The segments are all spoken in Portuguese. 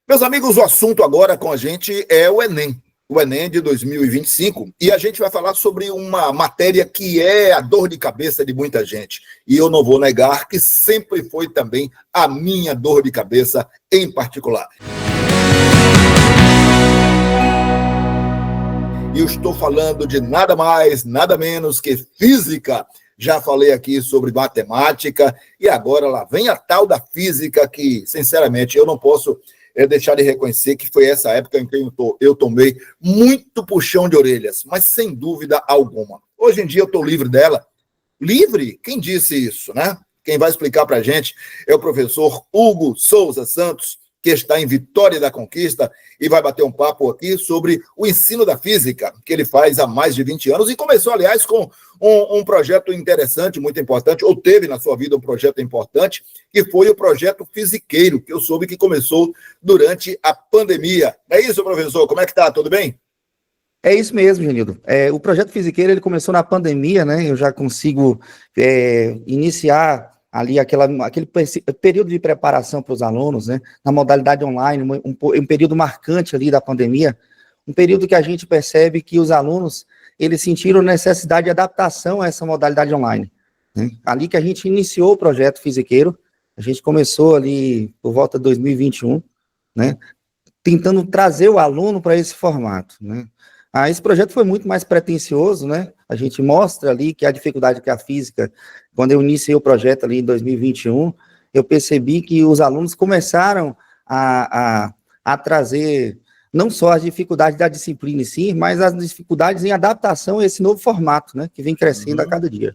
Meus amigos, o assunto agora com a gente é o Enem de 2025, e a gente vai falar sobre uma matéria que é a dor de cabeça de muita gente. E eu não vou negar que sempre foi também a minha dor de cabeça em particular. E eu estou falando de nada mais, nada menos que física. Já falei aqui sobre matemática, e agora lá vem a tal da física que, sinceramente, eu não posso deixar de reconhecer que foi essa época em que eu tomei muito puxão de orelhas, mas sem dúvida alguma. Hoje em dia eu estou livre dela. Livre? Quem disse isso, né? Quem vai explicar para a gente é o professor Hugo Souza Santos, que está em Vitória da Conquista e vai bater um papo aqui sobre o ensino da física, que ele faz há mais de 20 anos e começou, aliás, com um projeto interessante, muito importante, ou teve na sua vida um projeto importante, que foi o projeto Fisiqueiro, que eu soube que começou durante a pandemia. É isso, professor? Como é que está? Tudo bem? É isso mesmo, Genildo. O projeto Fisiqueiro, ele começou na pandemia, né? Eu já consigo iniciar ali aquele período de preparação para os alunos, né, na modalidade online, um período marcante ali da pandemia, um período que a gente percebe que os alunos, eles sentiram necessidade de adaptação a essa modalidade online, né? Ali que a gente iniciou o projeto Fisiqueiro, a gente começou ali por volta de 2021, né, tentando trazer o aluno para esse formato, né. Esse projeto foi muito mais pretensioso, né? A gente mostra ali que a dificuldade que a física, quando eu iniciei o projeto ali em 2021, eu percebi que os alunos começaram a trazer não só as dificuldades da disciplina em si, mas as dificuldades em adaptação a esse novo formato, né? Que vem crescendo a cada dia.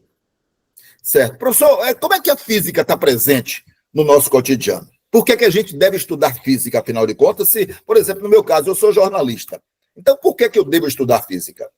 Certo. Professor, como é que a física está presente no nosso cotidiano? Por que a gente deve estudar física, afinal de contas, se, por exemplo, no meu caso, eu sou jornalista? Então, por que eu devo estudar física?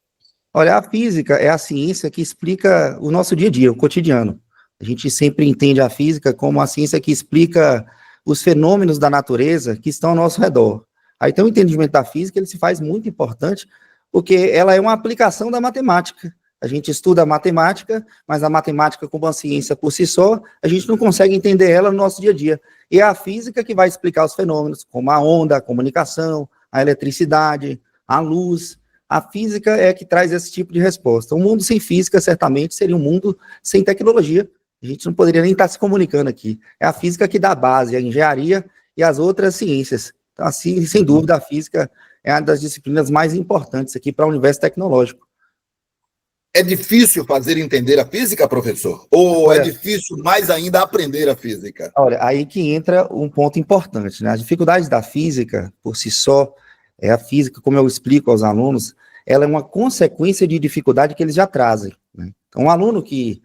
Olha, a física é a ciência que explica o nosso dia a dia, o cotidiano. A gente sempre entende a física como a ciência que explica os fenômenos da natureza que estão ao nosso redor. Aí, então, o entendimento da física, ele se faz muito importante, porque ela é uma aplicação da matemática. A gente estuda a matemática, mas a matemática como uma ciência por si só, a gente não consegue entender ela no nosso dia a dia. E é a física que vai explicar os fenômenos, como a onda, a comunicação, a eletricidade, a luz. A física é que traz esse tipo de resposta. Um mundo sem física, certamente, seria um mundo sem tecnologia. A gente não poderia nem estar se comunicando aqui. É a física que dá base, a engenharia e as outras ciências. Então, assim, sem dúvida, a física é uma das disciplinas mais importantes aqui para o universo tecnológico. É difícil fazer entender a física, professor? Ou é difícil mais ainda aprender a física? Olha, aí que entra um ponto importante, né? As dificuldades da física, por si só, a física, como eu explico aos alunos, ela é uma consequência de dificuldade que eles já trazem, né? Então, um aluno que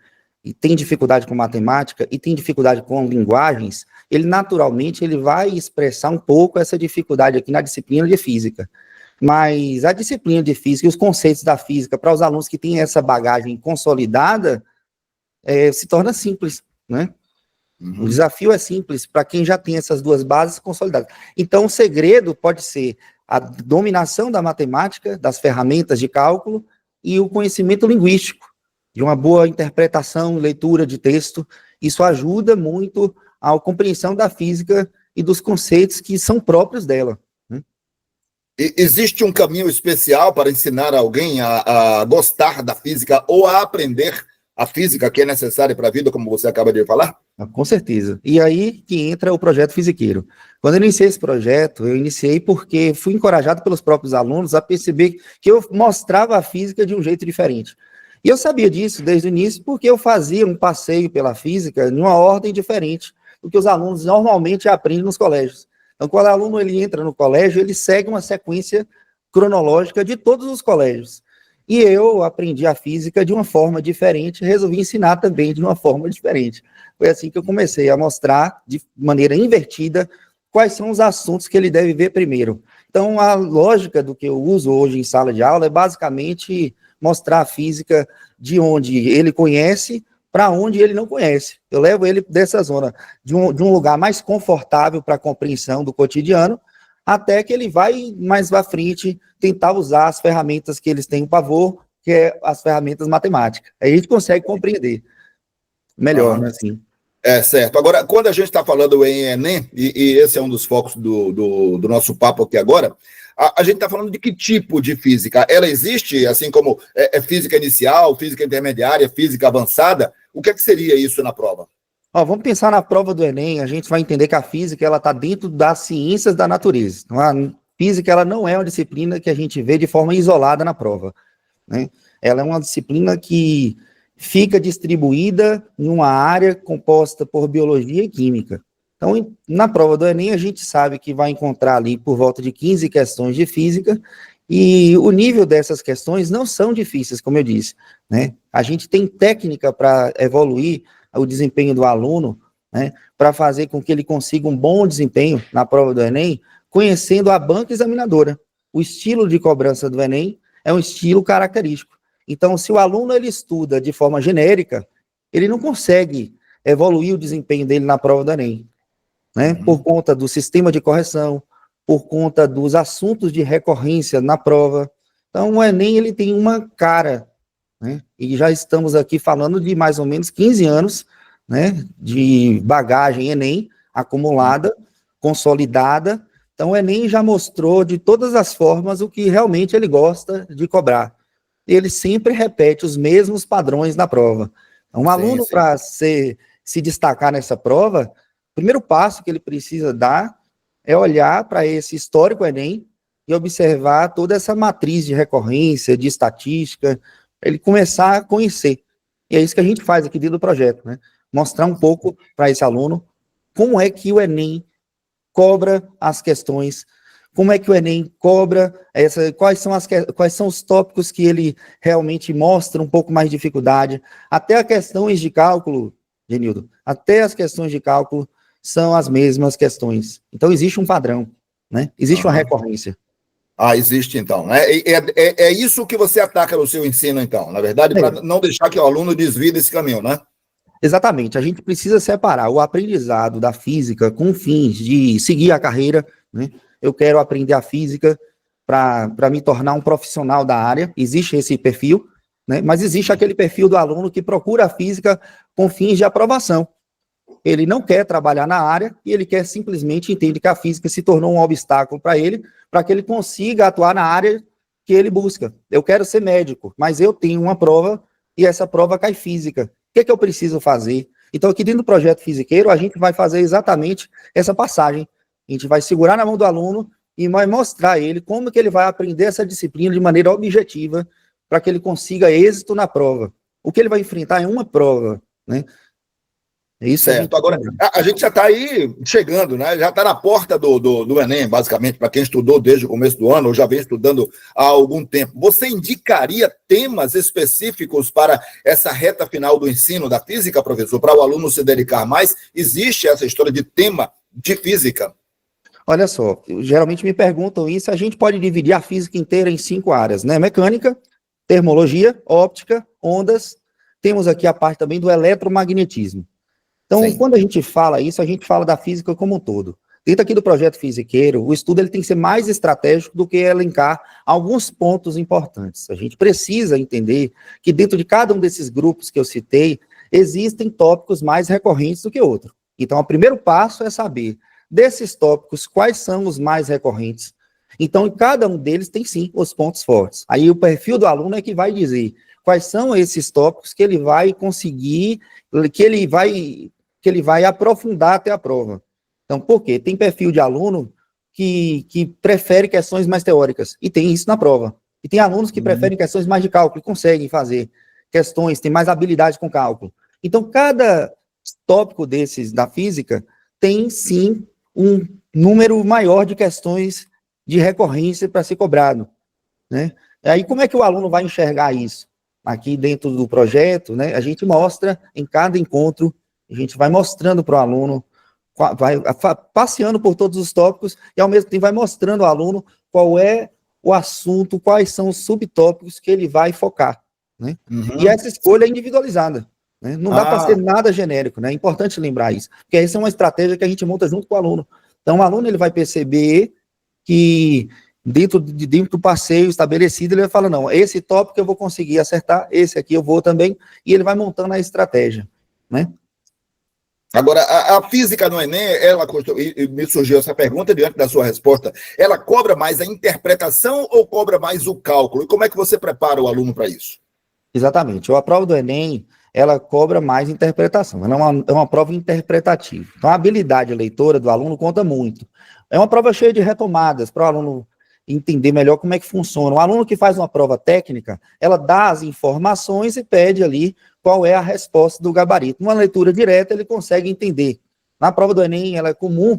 tem dificuldade com matemática e tem dificuldade com linguagens, ele naturalmente ele vai expressar um pouco essa dificuldade aqui na disciplina de física. Mas a disciplina de física e os conceitos da física para os alunos que têm essa bagagem consolidada se torna simples, né? O desafio é simples para quem já tem essas duas bases consolidadas. Então, o segredo pode ser a dominação da matemática, das ferramentas de cálculo e o conhecimento linguístico, de uma boa interpretação e leitura de texto. Isso ajuda muito à compreensão da física e dos conceitos que são próprios dela. Existe um caminho especial para ensinar alguém a gostar da física ou a aprender a física que é necessária para a vida, como você acaba de falar? Com certeza. E aí que entra o projeto Fisiqueiro. Quando eu iniciei esse projeto, eu iniciei porque fui encorajado pelos próprios alunos a perceber que eu mostrava a física de um jeito diferente. E eu sabia disso desde o início porque eu fazia um passeio pela física em uma ordem diferente do que os alunos normalmente aprendem nos colégios. Então, quando o aluno ele entra no colégio, ele segue uma sequência cronológica de todos os colégios. E eu aprendi a física de uma forma diferente, resolvi ensinar também de uma forma diferente. Foi assim que eu comecei a mostrar, de maneira invertida, quais são os assuntos que ele deve ver primeiro. Então, a lógica do que eu uso hoje em sala de aula é basicamente mostrar a física de onde ele conhece para onde ele não conhece. Eu levo ele dessa zona, de um lugar mais confortável para a compreensão do cotidiano, até que ele vai mais à frente tentar usar as ferramentas que eles têm o pavor, que é as ferramentas matemáticas. Aí a gente consegue compreender melhor, né, assim. É certo. Agora, quando a gente está falando em Enem, e esse é um dos focos do nosso papo aqui agora, a gente está falando de que tipo de física? Ela existe, assim como física inicial, física intermediária, física avançada? O que é que seria isso na prova? Ó, vamos pensar na prova do Enem, a gente vai entender que a física ela está dentro das ciências da natureza. Então, a física ela não é uma disciplina que a gente vê de forma isolada na prova, né? Ela é uma disciplina que fica distribuída em uma área composta por biologia e química. Então, na prova do Enem, a gente sabe que vai encontrar ali por volta de 15 questões de física, e o nível dessas questões não são difíceis, como eu disse, né? A gente tem técnica para evoluir o desempenho do aluno, né, para fazer com que ele consiga um bom desempenho na prova do Enem, conhecendo a banca examinadora. O estilo de cobrança do Enem é um estilo característico. Então, se o aluno ele estuda de forma genérica, ele não consegue evoluir o desempenho dele na prova do Enem, né? Por conta do sistema de correção, por conta dos assuntos de recorrência na prova. Então, o Enem ele tem uma cara, né? E já estamos aqui falando de mais ou menos 15 anos, né, de bagagem Enem acumulada, consolidada. Então, o Enem já mostrou de todas as formas o que realmente ele gosta de cobrar. Ele sempre repete os mesmos padrões na prova. Então, um aluno, para se destacar nessa prova, o primeiro passo que ele precisa dar é olhar para esse histórico Enem e observar toda essa matriz de recorrência, de estatística, ele começar a conhecer. E é isso que a gente faz aqui dentro do projeto, né? Mostrar um pouco para esse aluno como é que o Enem cobra as questões, como é que o Enem cobra, quais são os tópicos que ele realmente mostra um pouco mais de dificuldade. Até as questões de cálculo, Genildo, até as questões de cálculo são as mesmas questões. Então, existe um padrão, né? Existe uma recorrência. Existe então, né? É isso que você ataca no seu ensino, então, na verdade, para não deixar que o aluno desvie desse caminho, né? Exatamente, a gente precisa separar o aprendizado da física com fins de seguir a carreira, né? Eu quero aprender a física para me tornar um profissional da área, existe esse perfil, né? Mas existe aquele perfil do aluno que procura a física com fins de aprovação. Ele não quer trabalhar na área e ele quer simplesmente entender que a física se tornou um obstáculo para ele, para que ele consiga atuar na área que ele busca. Eu quero ser médico, mas eu tenho uma prova e essa prova cai física. O que eu preciso fazer? Então, aqui dentro do projeto Fisiqueiro, a gente vai fazer exatamente essa passagem. A gente vai segurar na mão do aluno e vai mostrar a ele como que ele vai aprender essa disciplina de maneira objetiva para que ele consiga êxito na prova. O que ele vai enfrentar é uma prova, né? É isso. Certo. Agora, a gente já está aí chegando, né? Já está na porta do Enem, basicamente, para quem estudou desde o começo do ano, ou já vem estudando há algum tempo. Você indicaria temas específicos para essa reta final do ensino da física, professor, para o aluno se dedicar mais? Existe essa história de tema de física? Olha só, geralmente me perguntam isso, a gente pode dividir a física inteira em 5 áreas, né? Mecânica, termologia, óptica, ondas, temos aqui a parte também do eletromagnetismo. Então, quando a gente fala isso, a gente fala da física como um todo. Dentro aqui do projeto Fisiqueiro, o estudo ele tem que ser mais estratégico do que elencar alguns pontos importantes. A gente precisa entender que dentro de cada um desses grupos que eu citei, existem tópicos mais recorrentes do que outros. Então, o primeiro passo é saber desses tópicos quais são os mais recorrentes. Então, em cada um deles tem sim os pontos fortes. Aí o perfil do aluno é que vai dizer quais são esses tópicos que ele vai conseguir, que ele vai aprofundar até a prova. Então, por quê? Tem perfil de aluno que prefere questões mais teóricas, e tem isso na prova. E tem alunos que preferem questões mais de cálculo, e conseguem fazer questões, têm mais habilidade com cálculo. Então, cada tópico desses da física tem, sim, um número maior de questões de recorrência para ser cobrado, né? Aí, como é que o aluno vai enxergar isso? Aqui dentro do projeto, né, a gente mostra em cada encontro, a gente vai mostrando para o aluno, vai passeando por todos os tópicos e, ao mesmo tempo, vai mostrando ao aluno qual é o assunto, quais são os subtópicos que ele vai focar, né? E essa escolha é individualizada, né? Não dá para ser nada genérico, né? É importante lembrar isso, porque essa é uma estratégia que a gente monta junto com o aluno. Então, o aluno ele vai perceber que dentro do passeio estabelecido, ele vai falar, não, esse tópico eu vou conseguir acertar, esse aqui eu vou também, e ele vai montando a estratégia, né? Agora, a física no Enem, e me surgiu essa pergunta diante da sua resposta, ela cobra mais a interpretação ou cobra mais o cálculo? E como é que você prepara o aluno para isso? Exatamente. A prova do Enem, ela cobra mais interpretação. Ela é uma prova interpretativa. Então, a habilidade leitora do aluno conta muito. É uma prova cheia de retomadas para o aluno entender melhor como é que funciona. O aluno que faz uma prova técnica, ela dá as informações e pede ali qual é a resposta do gabarito. Uma leitura direta, ele consegue entender. Na prova do Enem, ela é comum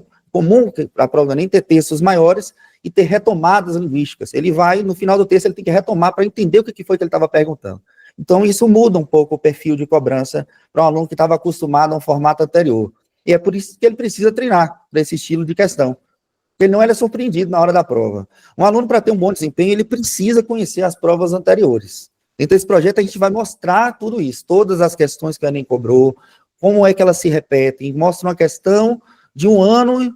a prova do Enem ter textos maiores e ter retomadas linguísticas. Ele vai, no final do texto, ele tem que retomar para entender o que foi que ele estava perguntando. Então, isso muda um pouco o perfil de cobrança para um aluno que estava acostumado a um formato anterior. E é por isso que ele precisa treinar para esse estilo de questão. Ele não é surpreendido na hora da prova. Um aluno, para ter um bom desempenho, ele precisa conhecer as provas anteriores. Dentro desse projeto, a gente vai mostrar tudo isso, todas as questões que o Enem cobrou, como é que elas se repetem, mostra uma questão de um ano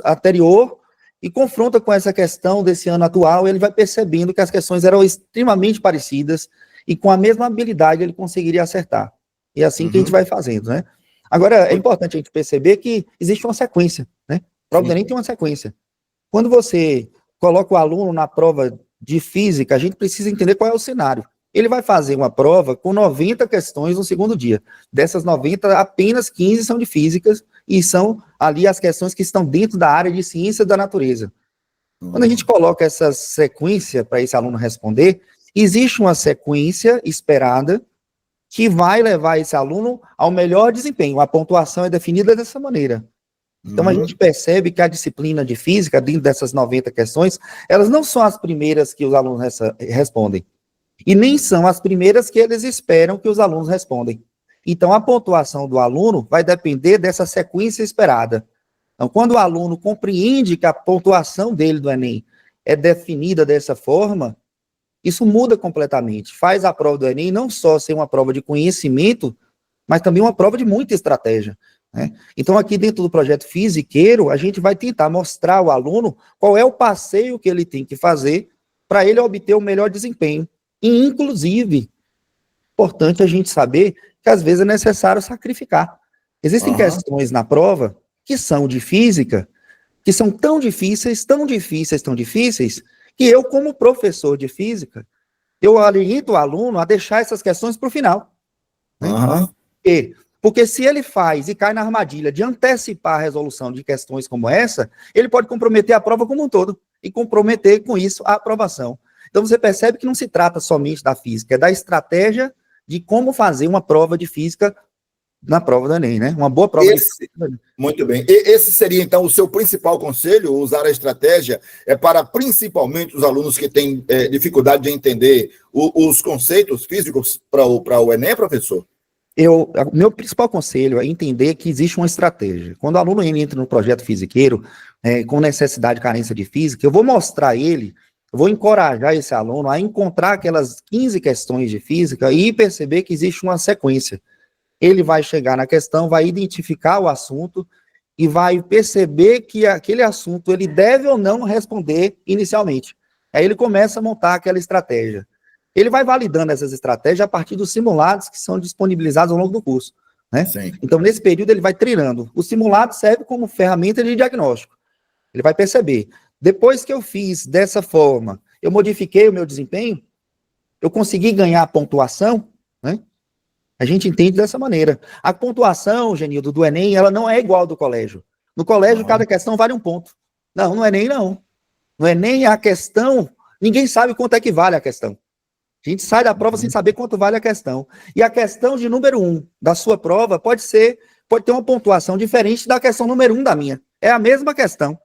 anterior e confronta com essa questão desse ano atual, ele vai percebendo que as questões eram extremamente parecidas e com a mesma habilidade ele conseguiria acertar. E é assim que a gente vai fazendo, né? Agora, é importante a gente perceber que existe uma sequência, né? A prova do Enem tem uma sequência. Quando você coloca o aluno na prova de física, a gente precisa entender qual é o cenário. Ele vai fazer uma prova com 90 questões no segundo dia. Dessas 90, apenas 15 são de físicas e são ali as questões que estão dentro da área de ciência da natureza. Quando a gente coloca essa sequência para esse aluno responder, existe uma sequência esperada que vai levar esse aluno ao melhor desempenho. A pontuação é definida dessa maneira. Então, a gente percebe que a disciplina de física, dentro dessas 90 questões, elas não são as primeiras que os alunos respondem. E nem são as primeiras que eles esperam que os alunos respondem. Então, a pontuação do aluno vai depender dessa sequência esperada. Então, quando o aluno compreende que a pontuação dele do Enem é definida dessa forma, isso muda completamente. Faz a prova do Enem não só ser uma prova de conhecimento, mas também uma prova de muita estratégia. Né? Então, aqui dentro do projeto Fisiqueiro, a gente vai tentar mostrar ao aluno qual é o passeio que ele tem que fazer para ele obter o melhor desempenho. E, inclusive, importante a gente saber que às vezes é necessário sacrificar. Existem questões na prova que são de física, que são tão difíceis, tão difíceis, tão difíceis, que eu, como professor de física, eu oriento o aluno a deixar essas questões para o final. Né? Porque se ele faz e cai na armadilha de antecipar a resolução de questões como essa, ele pode comprometer a prova como um todo e comprometer com isso a aprovação. Então você percebe que não se trata somente da física, é da estratégia de como fazer uma prova de física na prova do Enem, né? Uma boa prova de física. Muito bem. Esse seria, então, o seu principal conselho, usar a estratégia para principalmente os alunos que têm dificuldade de entender os conceitos físicos para o Enem, professor? Meu principal conselho é entender que existe uma estratégia. Quando o aluno entra no projeto fisiqueiro, com necessidade de carência de física, eu vou mostrar a ele, eu vou encorajar esse aluno a encontrar aquelas 15 questões de física e perceber que existe uma sequência. Ele vai chegar na questão, vai identificar o assunto e vai perceber que aquele assunto ele deve ou não responder inicialmente. Aí ele começa a montar aquela estratégia. Ele vai validando essas estratégias a partir dos simulados que são disponibilizados ao longo do curso. Né? Então, nesse período, ele vai treinando. O simulado serve como ferramenta de diagnóstico. Ele vai perceber. Depois que eu fiz dessa forma, eu modifiquei o meu desempenho, eu consegui ganhar a pontuação, né? A gente entende dessa maneira. A pontuação, Genildo, do Enem, ela não é igual ao do colégio. No colégio, cada questão vale um ponto. Não, no Enem, não. No Enem, a questão, ninguém sabe quanto é que vale a questão. A gente sai da prova sem saber quanto vale a questão. E a questão de número 1 da sua prova pode ter uma pontuação diferente da questão número 1 da minha. É a mesma questão.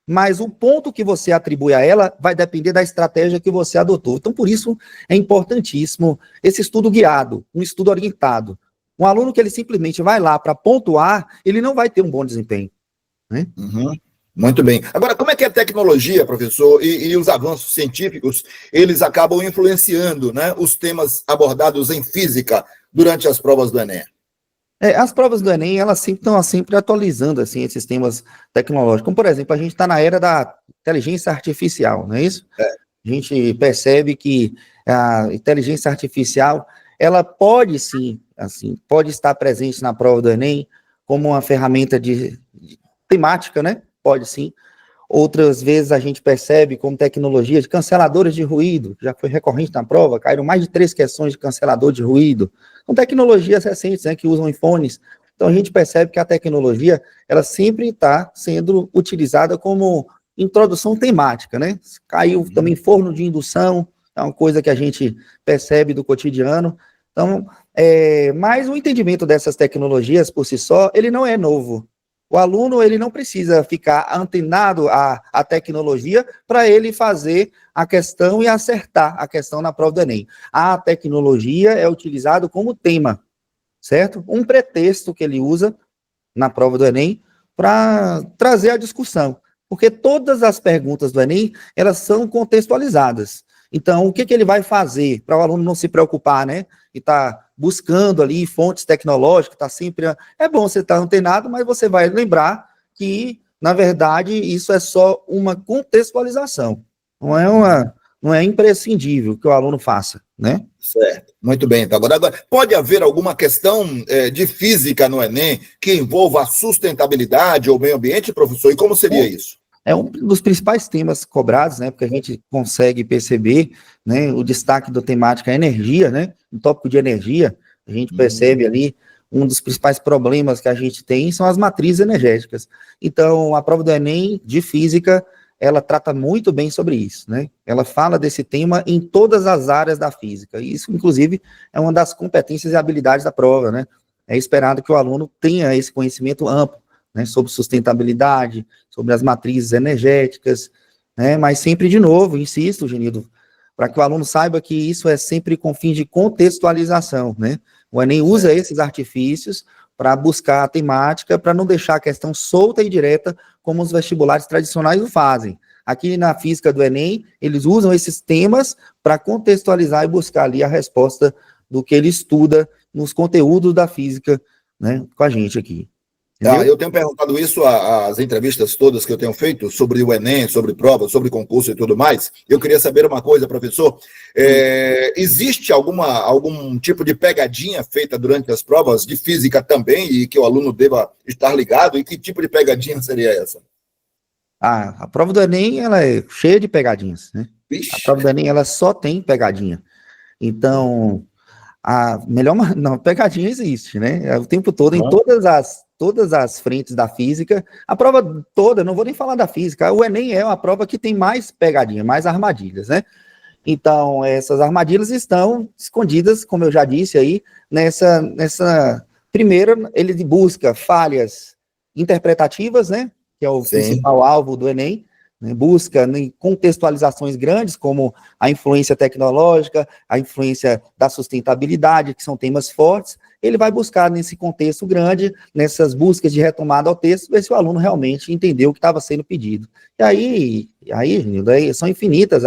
Mas o ponto que você atribui a ela vai depender da estratégia que você adotou. Então, por isso, é importantíssimo esse estudo guiado, um estudo orientado. Um aluno que ele simplesmente vai lá para pontuar, ele não vai ter um bom desempenho. Né? Muito bem. Agora, como é que a tecnologia, professor, e os avanços científicos, eles acabam influenciando, né, os temas abordados em física durante as provas do Enem? As provas do Enem, elas estão sempre atualizando assim, esses temas tecnológicos. Como, por exemplo, a gente está na era da inteligência artificial, não é isso? A gente percebe que a inteligência artificial, ela pode sim, assim, pode estar presente na prova do Enem como uma ferramenta de temática, né? Pode sim. Outras vezes a gente percebe como tecnologia de canceladores de ruído, já foi recorrente na prova, caíram mais de 3 questões de cancelador de ruído, com tecnologias recentes, né, que usam em fones. Então a gente percebe que a tecnologia, ela sempre está sendo utilizada como introdução temática, né? Caiu também forno de indução, é uma coisa que a gente percebe do cotidiano. Então, mas o entendimento dessas tecnologias por si só, ele não é novo. O aluno, ele não precisa ficar antenado à tecnologia para ele fazer a questão e acertar a questão na prova do Enem. A tecnologia é utilizada como tema, certo? Um pretexto que ele usa na prova do Enem para trazer a discussão. Porque todas as perguntas do Enem, elas são contextualizadas. Então, o que ele vai fazer para o aluno não se preocupar, né? E tá buscando ali fontes tecnológicas, tá sempre... É bom você estar antenado, mas você vai lembrar que, na verdade, isso é só uma contextualização. Não é imprescindível que o aluno faça, né? Certo, muito bem. Então, agora, pode haver alguma questão de física no Enem que envolva a sustentabilidade ou meio ambiente, professor? E como seria isso? É um dos principais temas cobrados, né? Porque a gente consegue perceber, né, o destaque da temática energia, né? O tópico de energia, a gente percebe ali um dos principais problemas que a gente tem são as matrizes energéticas. Então, a prova do Enem de física, ela trata muito bem sobre isso, né? Ela fala desse tema em todas as áreas da física. E isso, inclusive, é uma das competências e habilidades da prova, né? É esperado que o aluno tenha esse conhecimento amplo, né, sobre sustentabilidade, sobre as matrizes energéticas, né, mas sempre de novo, insisto, Genildo, para que o aluno saiba que isso é sempre com fins de contextualização, né? O Enem usa esses artifícios para buscar a temática, para não deixar a questão solta e direta, como os vestibulares tradicionais o fazem. Aqui na física do Enem, eles usam esses temas para contextualizar e buscar ali a resposta do que ele estuda nos conteúdos da física, né, com a gente aqui. Eu tenho perguntado isso às entrevistas todas que eu tenho feito sobre o Enem, sobre prova, sobre concurso e tudo mais. Eu queria saber uma coisa, professor. Existe algum tipo de pegadinha feita durante as provas de física também e que o aluno deva estar ligado? E que tipo de pegadinha seria essa? A prova do Enem, ela é cheia de pegadinhas, né? Vixe. A prova do Enem, ela só tem pegadinha. Então, não, pegadinha existe, né? O tempo todo, em todas as frentes da física, a prova toda, não vou nem falar da física, o Enem é uma prova que tem mais pegadinha, mais armadilhas, né? Então, essas armadilhas estão escondidas, como eu já disse aí, nessa primeira, ele busca falhas interpretativas, né? Que é o principal alvo do Enem, né, busca em contextualizações grandes, como a influência tecnológica, a influência da sustentabilidade, que são temas fortes. Ele vai buscar nesse contexto grande, nessas buscas de retomada ao texto, ver se o aluno realmente entendeu o que estava sendo pedido. E aí são infinitas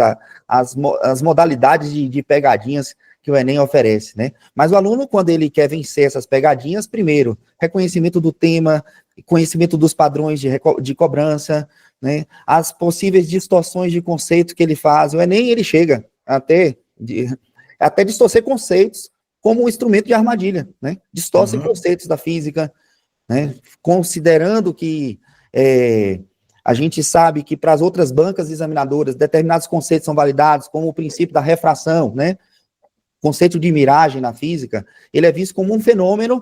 as modalidades de pegadinhas que o Enem oferece, né? Mas o aluno, quando ele quer vencer essas pegadinhas, primeiro, reconhecimento do tema, conhecimento dos padrões de cobrança, né? As possíveis distorções de conceito que ele faz. O Enem, ele chega até distorcer conceitos como um instrumento de armadilha, né? Distorce conceitos da física, né? Considerando que a gente sabe que para as outras bancas examinadoras determinados conceitos são validados, como o princípio da refração, né? Conceito de miragem na física, ele é visto como um fenômeno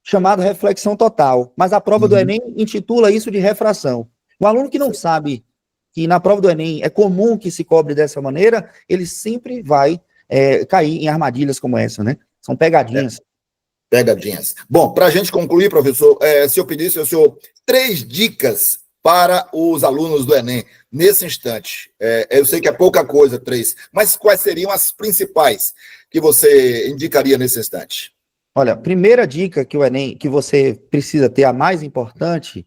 chamado reflexão total, mas a prova do Enem intitula isso de refração. O aluno que não sabe que na prova do Enem é comum que se cobre dessa maneira, ele sempre vai cair em armadilhas como essa, né? São pegadinhas. Pegadinhas. Bom, para a gente concluir, professor, se eu pedisse ao senhor 3 dicas para os alunos do Enem, nesse instante, eu sei que é pouca coisa, 3, mas quais seriam as principais que você indicaria nesse instante? Olha, a primeira dica que o Enem, que você precisa ter, a mais importante,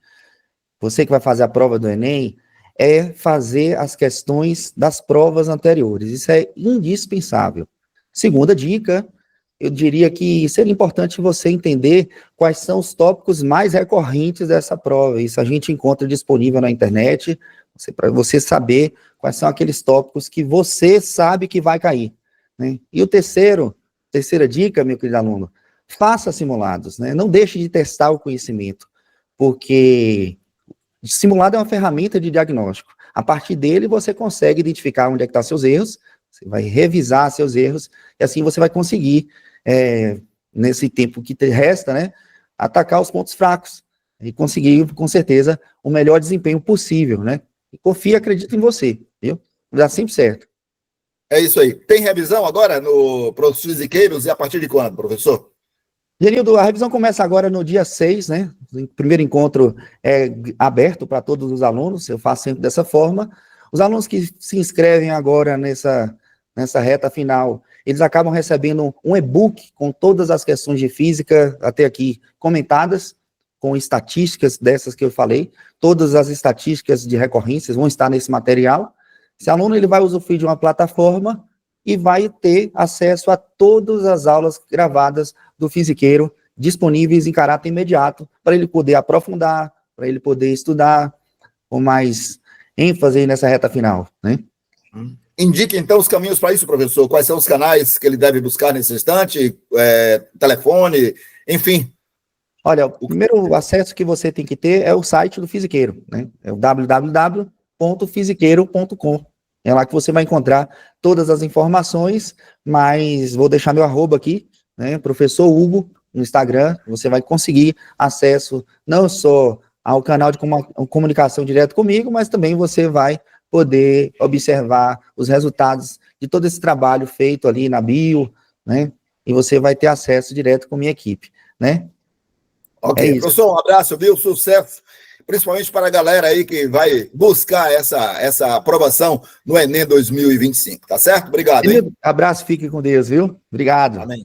você que vai fazer a prova do Enem, é fazer as questões das provas anteriores. Isso é indispensável. Segunda dica, eu diria que seria importante você entender quais são os tópicos mais recorrentes dessa prova. Isso a gente encontra disponível na internet, para você saber quais são aqueles tópicos que você sabe que vai cair, né? E terceira dica, meu querido aluno, faça simulados, né? Não deixe de testar o conhecimento, porque simulado é uma ferramenta de diagnóstico. A partir dele, você consegue identificar onde é que estão seus erros, você vai revisar seus erros, e assim você vai conseguir, nesse tempo que te resta, né, atacar os pontos fracos, e conseguir, com certeza, o melhor desempenho possível, né? E confia e acredita em você, viu? Vai dar sempre certo. É isso aí. Tem revisão agora para os fisiqueiros e a partir de quando, professor? Genildo, a revisão começa agora no dia 6, né? O primeiro encontro é aberto para todos os alunos, eu faço sempre dessa forma. Os alunos que se inscrevem agora nessa reta final, eles acabam recebendo um e-book com todas as questões de física, até aqui comentadas, com estatísticas dessas que eu falei. Todas as estatísticas de recorrências vão estar nesse material. Esse aluno ele vai usufruir de uma plataforma e vai ter acesso a todas as aulas gravadas do Fisiqueiro, disponíveis em caráter imediato, para ele poder aprofundar, para ele poder estudar com mais ênfase nessa reta final, né? Indique, então, os caminhos para isso, professor. Quais são os canais que ele deve buscar nesse instante? Telefone, enfim. Olha, o primeiro acesso que você tem que ter é o site do Fisiqueiro, né? É o www.fisiqueiro.com. É lá que você vai encontrar todas as informações, mas vou deixar meu arroba aqui, né? Professor Hugo, no Instagram. Você vai conseguir acesso não só ao canal de comunicação direto comigo, mas também você vai poder observar os resultados de todo esse trabalho feito ali na bio, né? E você vai ter acesso direto com minha equipe, né? Ok, professor, um abraço, viu? Sucesso, principalmente para a galera aí que vai buscar essa aprovação no Enem 2025, tá certo? Obrigado, hein? Abraço, fique com Deus, viu? Obrigado. Amém.